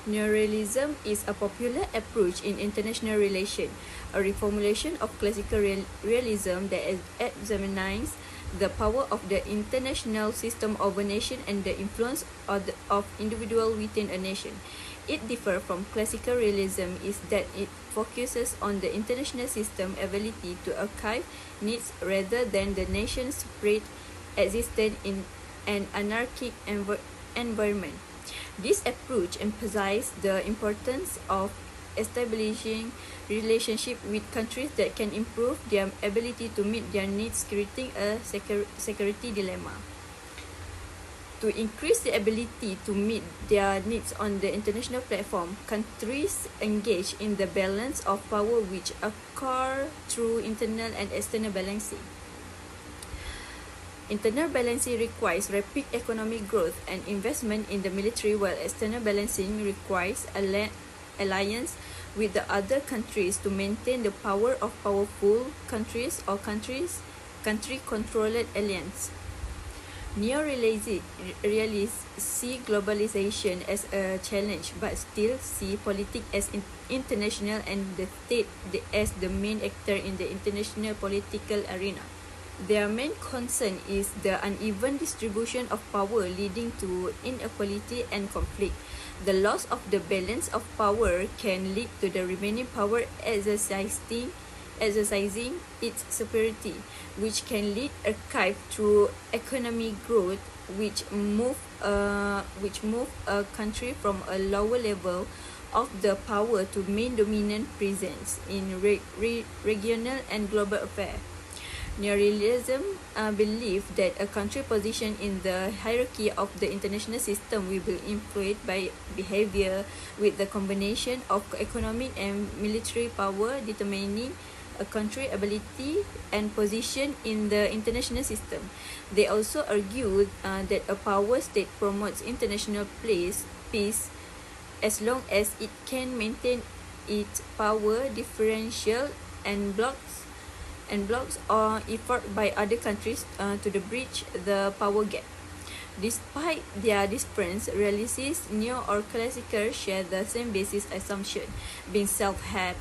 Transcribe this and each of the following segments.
Neo-Realism is a popular approach in international relations, a reformulation of classical realism that examines the power of the international system over nation and the influence of individual within a nation. It differs from classical realism is that it focuses on the international system ability to archive needs rather than the nation's separate existence in an anarchic environment. This approach emphasizes the importance of establishing relationships with countries that can improve their ability to meet their needs, creating a security dilemma. To increase the ability to meet their needs on the international platform, countries engage in the balance of power which occur through internal and external balancing. Internal balancing requires rapid economic growth and investment in the military, while external balancing requires alliance with the other countries to maintain the power of powerful countries or country-controlled alliance. Neo-realists see globalization as a challenge but still see politics as international and the state as the main actor in the international political arena. Their main concern is the uneven distribution of power leading to inequality and conflict. The loss of the balance of power can lead to the remaining power exercising its superiority, which can lead a archive through economic growth, which move a country from a lower level of the power to main dominant presence in regional and global affairs. Neo-realism believes that a country's position in the hierarchy of the international system will be influenced by behavior, with the combination of economic and military power determining a country's ability and position in the international system. They also argue that a power state promotes international peace as long as it can maintain its power differential and blocks or effort by other countries to bridge the power gap. Despite their difference, realists, neo or classical share the same basis assumption, being self-help,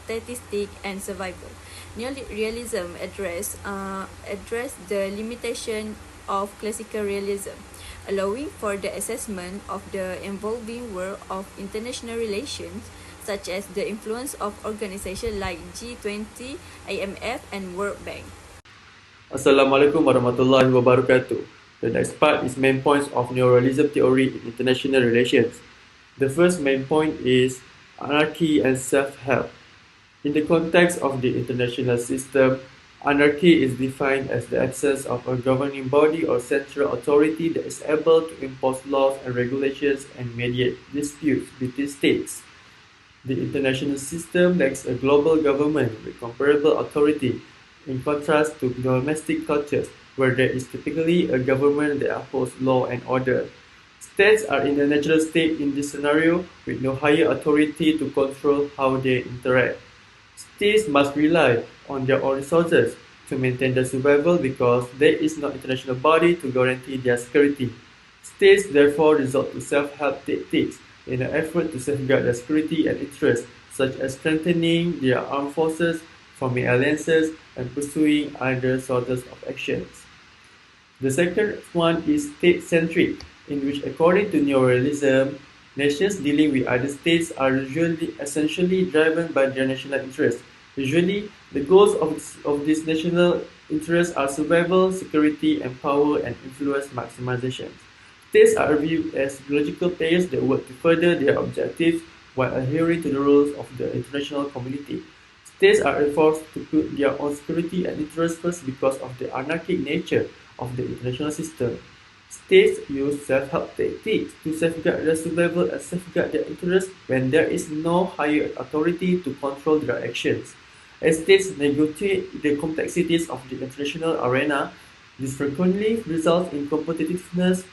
statistic, and survival. Neo-realism address the limitation of classical realism, allowing for the assessment of the evolving world of international relations, such as the influence of organizations like G20, IMF, and World Bank. Assalamualaikum warahmatullahi wabarakatuh. The next part is main points of Neo-Realism theory in international relations. The first main point is anarchy and self-help. In the context of the international system, anarchy is defined as the absence of a governing body or central authority that is able to impose laws and regulations and mediate disputes between states. The international system lacks a global government with comparable authority, in contrast to domestic cultures, where there is typically a government that upholds law and order. States are in a natural state in this scenario, with no higher authority to control how they interact. States must rely on their own resources to maintain their survival because there is no international body to guarantee their security. States therefore resort to self-help tactics in an effort to safeguard their security and interests, such as strengthening their armed forces, forming alliances, and pursuing other sources of actions. The second one is state-centric, in which, according to Neo-Realism, nations dealing with other states are usually essentially driven by their national interests. Usually, the goals of these national interests are survival, security, and power and influence maximization. States are viewed as logical players that work to further their objectives while adhering to the rules of the international community. States are forced to put their own security and interests first because of the anarchic nature of the international system. States use self-help tactics to safeguard their survival and safeguard their interests when there is no higher authority to control their actions. As states negotiate the complexities of the international arena, this frequently results in competitiveness,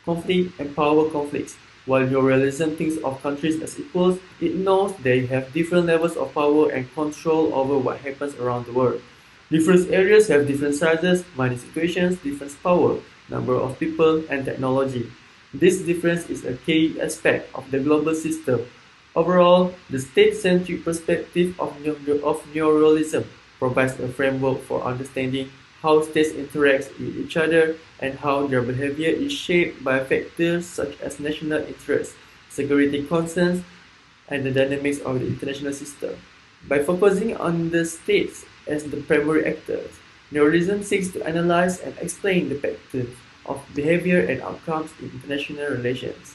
conflict, and power conflicts. While Neo-Realism thinks of countries as equals, it knows they have different levels of power and control over what happens around the world. Different areas have different sizes, money situations, different power, number of people, and technology. This difference is a key aspect of the global system. Overall, the state-centric perspective of Neo-Realism provides a framework for understanding how states interact with each other and how their behavior is shaped by factors such as national interests, security concerns, and the dynamics of the international system. By focusing on the states as the primary actors, neorealism seeks to analyze and explain the patterns of behavior and outcomes in international relations.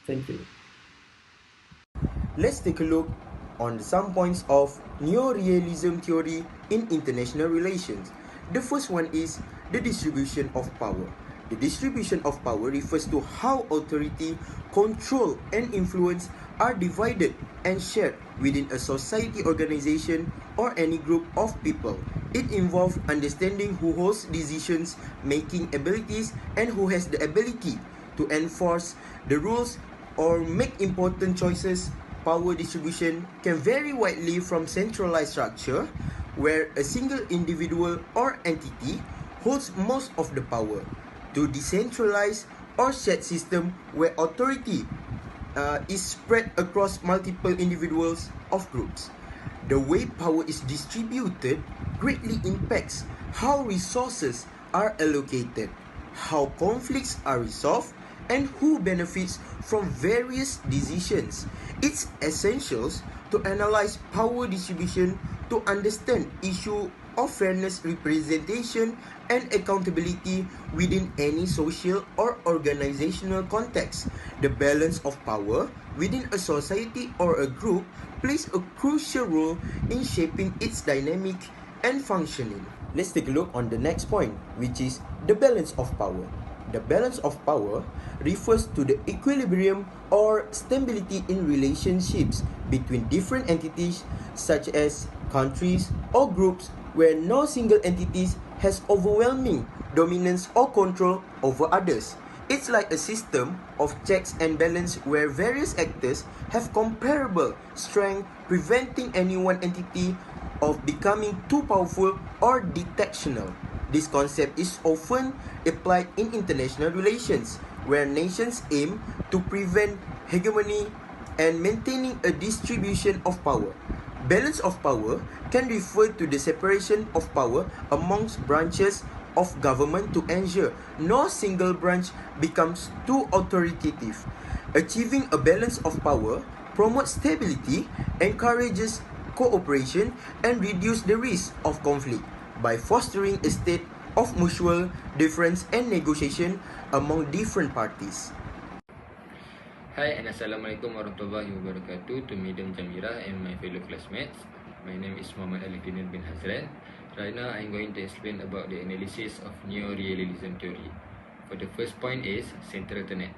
Thank you. Let's take a look on some points of neo-realism theory in international relations. The first one is the distribution of power. The distribution of power refers to how authority, control, and influence are divided and shared within a society, organization, or any group of people. It involves understanding who holds decision-making abilities and who has the ability to enforce the rules or make important choices. Power distribution can vary widely from centralized structure, where a single individual or entity holds most of the power, to decentralized or shared system where authority is spread across multiple individuals of groups. The way power is distributed greatly impacts how resources are allocated, how conflicts are resolved, and who benefits from various decisions. It's essential to analyze power distribution to understand issue of fairness, representation, and accountability within any social or organizational context. The balance of power within a society or a group plays a crucial role in shaping its dynamic and functioning. Let's take a look on the next point, which is the balance of power. The balance of power refers to the equilibrium or stability in relationships between different entities such as countries or groups where no single entity has overwhelming dominance or control over others. It's like a system of checks and balance where various actors have comparable strength, preventing any one entity of becoming too powerful or dysfunctional. This concept is often applied in international relations, where nations aim to prevent hegemony and maintaining a distribution of power. Balance of power can refer to the separation of power amongst branches of government to ensure no single branch becomes too authoritative. Achieving a balance of power promotes stability, encourages cooperation, and reduces the risk of conflict by fostering a state of mutual deference and negotiation among different parties. Hi and Assalamualaikum warahmatullahi wabarakatuh to Madam Jamira and my fellow classmates. My name is Muhammad Alidin bin Hazran. Right now I'm going to explain about the analysis of Neo-Realism theory. For the first point is central tenet.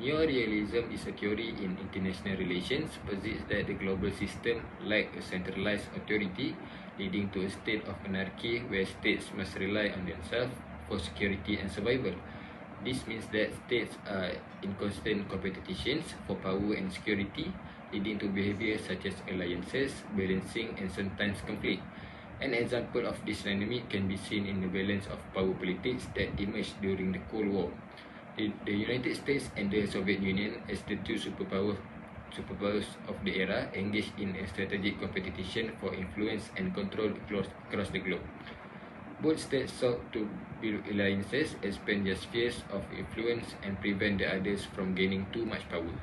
Neo-Realism is a theory in international relations posits that the global system lacks a centralized authority, leading to a state of anarchy where states must rely on themselves for security and survival. This means that states are in constant competitions for power and security, leading to behavior such as alliances, balancing, and sometimes conflict. An example of this dynamic can be seen in the balance of power politics that emerged during the Cold War. The United States and the Soviet Union, as the two superpowers of the era, engaged in a strategic competition for influence and control across the globe. Both states sought to build alliances, expand their spheres of influence, and prevent the others from gaining too much power.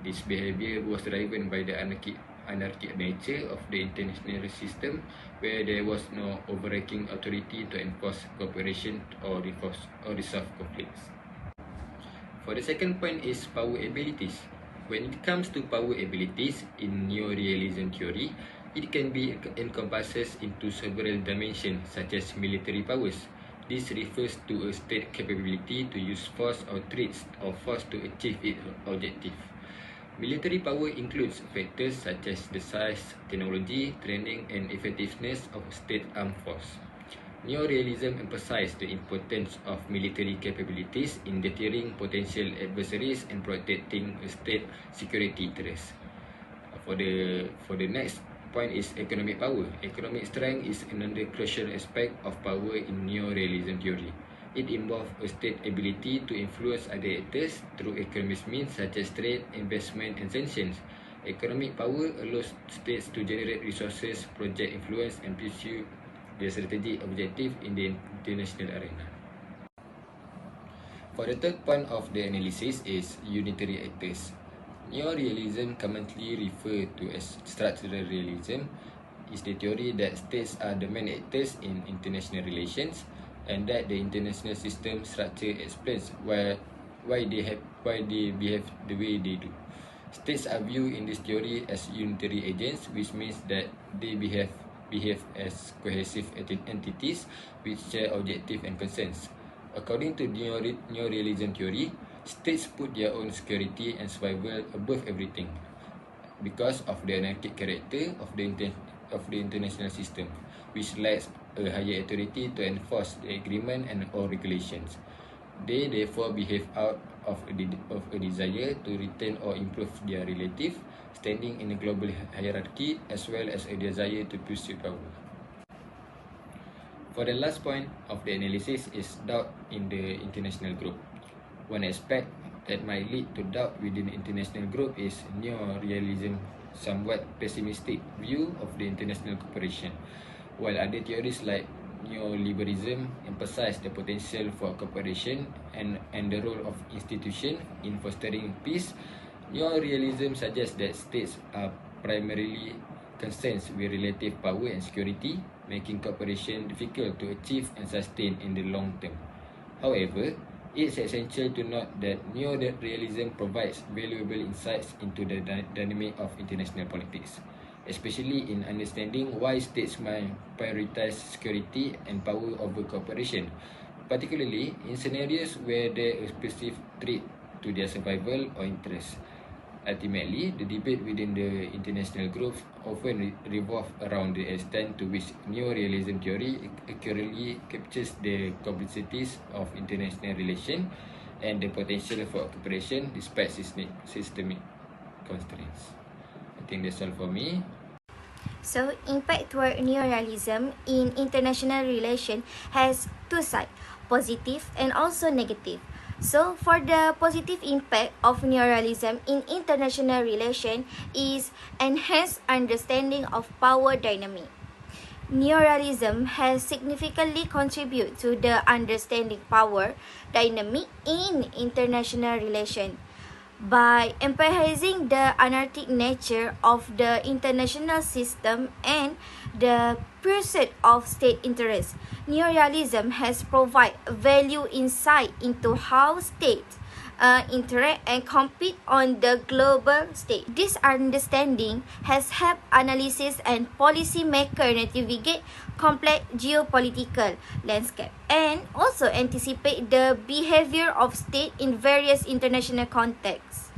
This behavior was driven by the anarchic nature of the international system, where there was no overarching authority to enforce cooperation or resolve conflicts. For the second point is power abilities. When it comes to power abilities in Neo-Realism theory, it can be encompasses into several dimensions such as military powers. This refers to a state capability to use force or threats or force to achieve its objective. Military power includes factors such as the size, technology, training, and effectiveness of a state armed force. Neo-Realism emphasized the importance of military capabilities in deterring potential adversaries and protecting a state security interests. For the next point is economic power. Economic strength is another crucial aspect of power in Neo-Realism theory. It involves a state ability to influence other actors through economic means such as trade, investment, and sanctions. Economic power allows states to generate resources, project influence, and pursue their strategic objective in the international arena. For the third point of the analysis is unitary actors. Neo-Realism, commonly referred to as structural realism, is the theory that states are the main actors in international relations and that the international system structure explains why they behave the way they do. States are viewed in this theory as unitary agents, which means that they behave as cohesive entities which share objectives and concerns. According to Neo-Realism theory, states put their own security and survival above everything because of the anarchic character of the international system, which lacks a higher authority to enforce the agreement and or regulations. They therefore behave out of a desire to retain or improve their relative standing in a global hierarchy, as well as a desire to pursue power. For the last point of the analysis is doubt in the international group. One aspect that might lead to doubt within the international group is neo-realism, somewhat pessimistic view of the international cooperation, while other theories like neoliberalism emphasize the potential for cooperation and the role of institutions in fostering peace. Neo-realism suggests that states are primarily concerned with relative power and security, making cooperation difficult to achieve and sustain in the long term. However, it's essential to note that neo-realism provides valuable insights into the dynamic of international politics, especially in understanding why states might prioritize security and power over cooperation, particularly in scenarios where there is a perceived threat to their survival or interests. Ultimately, the debate within the international groups often revolves around the extent to which neo-realism theory accurately captures the complexities of international relations and the potential for cooperation despite systemic constraints. I think that's all for me. So, impact toward neo-realism in international relation has two sides, positive and also negative. So, for the positive impact of neo-realism in international relation is enhanced understanding of power dynamic. Neo-realism has significantly contributed to the understanding power dynamic in international relation. By emphasizing the anarchic nature of the international system and the pursuit of state interests, neo-realism has provided value insight into how states interact and compete on the global stage. This understanding has helped analysts and policymakers navigate complex geopolitical landscape and also anticipate the behavior of state in various international contexts.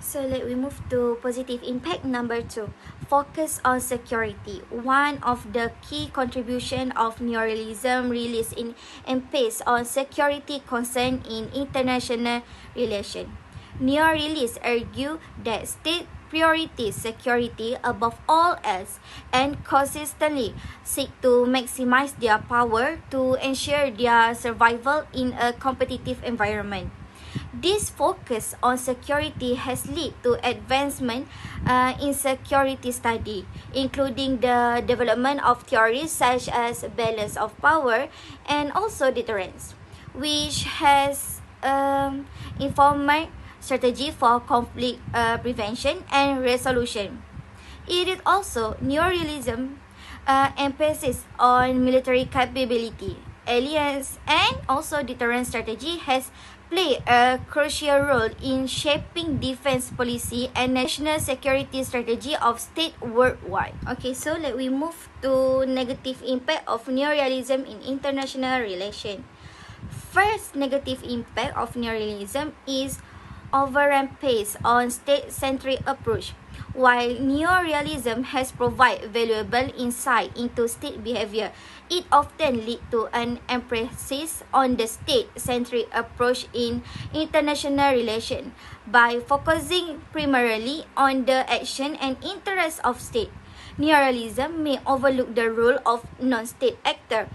So let we move to positive impact number 2. Focus on security. One of the key contribution of neo-realism relies in emphasis on security concern in international relation. Neo-realists argue that state priorities security above all else and consistently seek to maximize their power to ensure their survival in a competitive environment. This focus on security has led to advancement in security study, including the development of theories such as balance of power and also deterrence, which has informed strategy for conflict prevention and resolution. It is also neo-realism emphasis on military capability, alliance, and also deterrence strategy has played a crucial role in shaping defense policy and national security strategy of state worldwide. Okay, so let we move to negative impact of neo-realism in international relation. First negative impact of neo-realism is over-emphasis on state-centric approach. While neo-realism has provided valuable insight into state behavior, it often leads to an emphasis on the state-centric approach in international relations. By focusing primarily on the action and interests of state, neo-realism may overlook the role of non-state actors,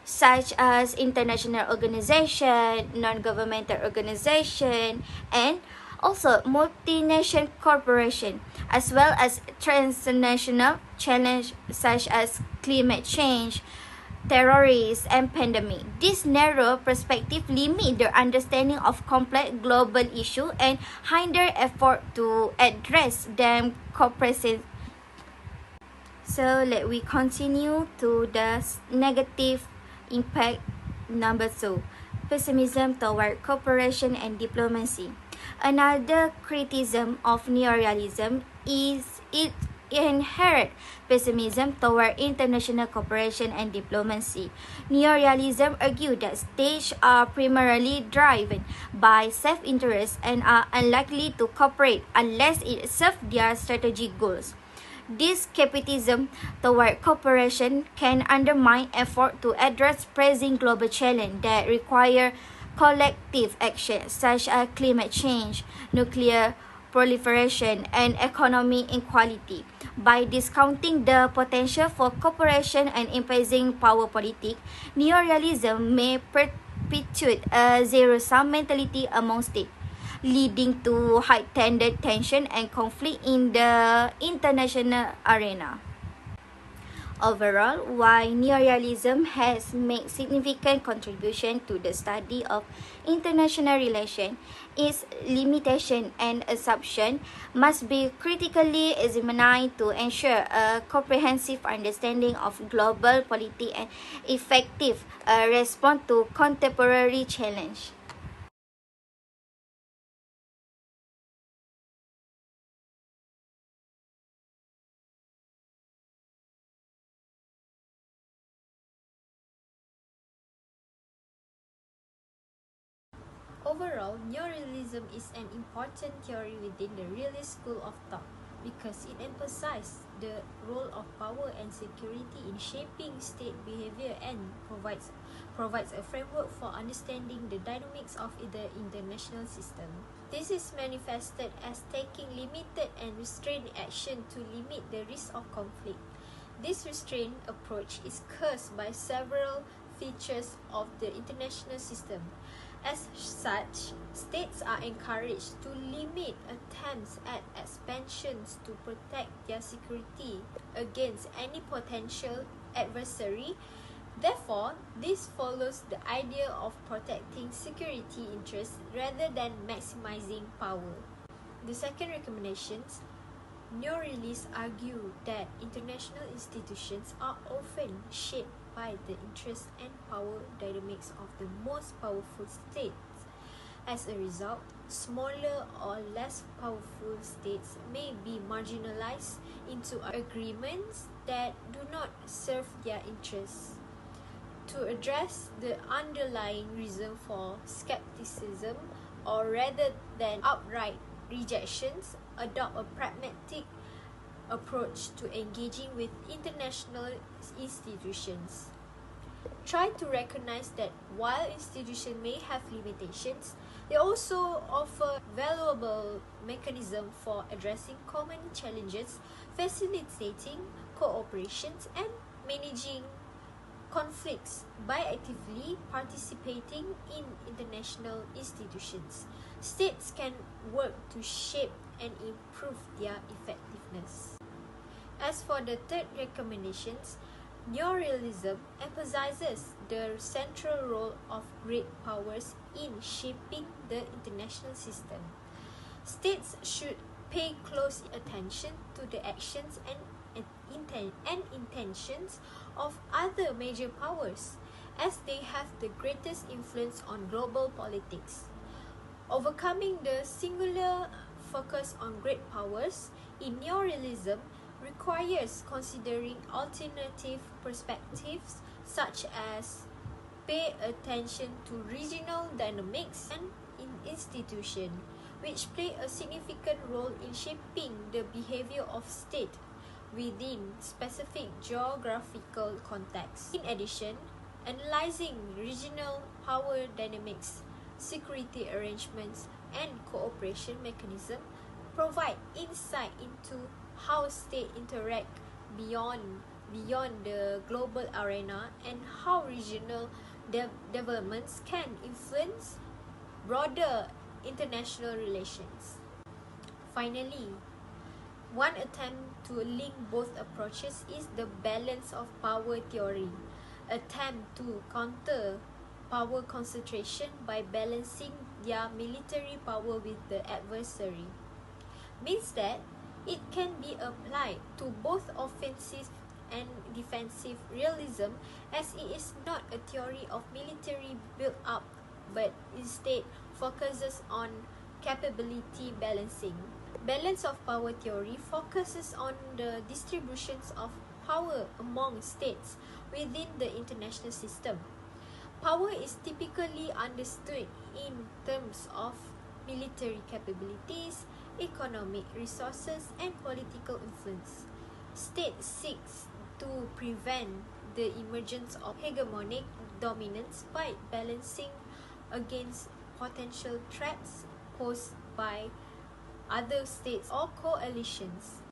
such as international organization, non-governmental organization, and also multinational corporation, as well as transnational challenge such as climate change, terrorists, and pandemic. This narrow perspective limit their understanding of complex global issue and hinder effort to address them comprehensively. So let we continue to the negative impact number 2, pessimism toward cooperation and diplomacy. Another criticism of Neo-Realism is its inherent pessimism toward international cooperation and diplomacy. Neo-Realism argued that states are primarily driven by self-interest and are unlikely to cooperate unless it serves their strategic goals. This skepticism toward cooperation can undermine effort to address pressing global challenges that require collective action, such as climate change, nuclear proliferation, and economic inequality. By discounting the potential for cooperation and imposing power politics, Neo-Realism may perpetuate a zero-sum mentality among states, leading to heightened tension and conflict in the international arena. Overall, while Neo-Realism has made significant contribution to the study of international relations, its limitation and assumption must be critically examined to ensure a comprehensive understanding of global politics and effective response to contemporary challenges. Overall, Neo-Realism is an important theory within the realist school of thought because it emphasizes the role of power and security in shaping state behavior and provides a framework for understanding the dynamics of the international system. This is manifested as taking limited and restrained action to limit the risk of conflict. This restrained approach is caused by several features of the international system. As such, states are encouraged to limit attempts at expansions to protect their security against any potential adversary. Therefore, this follows the idea of protecting security interests rather than maximizing power. The second recommendations, Neo-Realists argue that international institutions are often shaped by the interests and power dynamics of the most powerful states. As a result, smaller or less powerful states may be marginalized into agreements that do not serve their interests. To address the underlying reason for skepticism, or rather than outright rejections, adopt a pragmatic approach to engaging with international institutions. Try to recognize that while institutions may have limitations, they also offer valuable mechanisms for addressing common challenges, facilitating cooperation, and managing conflicts by actively participating in international institutions. States can work to shape and improve their effectiveness. As for the third recommendations, Neo-Realism emphasizes the central role of great powers in shaping the international system. States should pay close attention to the actions and intentions of other major powers, as they have the greatest influence on global politics. Overcoming the singular focus on great powers in Neo-Realism requires considering alternative perspectives such as pay attention to regional dynamics and in institutions, which play a significant role in shaping the behavior of state within specific geographical contexts. In addition, analyzing regional power dynamics, security arrangements, and cooperation mechanisms provide insight into how states interact beyond beyond the global arena and how regional developments can influence broader international relations. Finally, one attempt to link both approaches is the balance of power theory, attempt to counter power concentration by balancing their military power with the adversary. Means that it can be applied to both offensive and defensive realism, as it is not a theory of military build-up but instead focuses on capability balancing. Balance of power theory focuses on the distributions of power among states within the international system. Power is typically understood in terms of military capabilities, economic resources, and political influence. State seeks to prevent the emergence of hegemonic dominance by balancing against potential threats posed by other states or coalitions.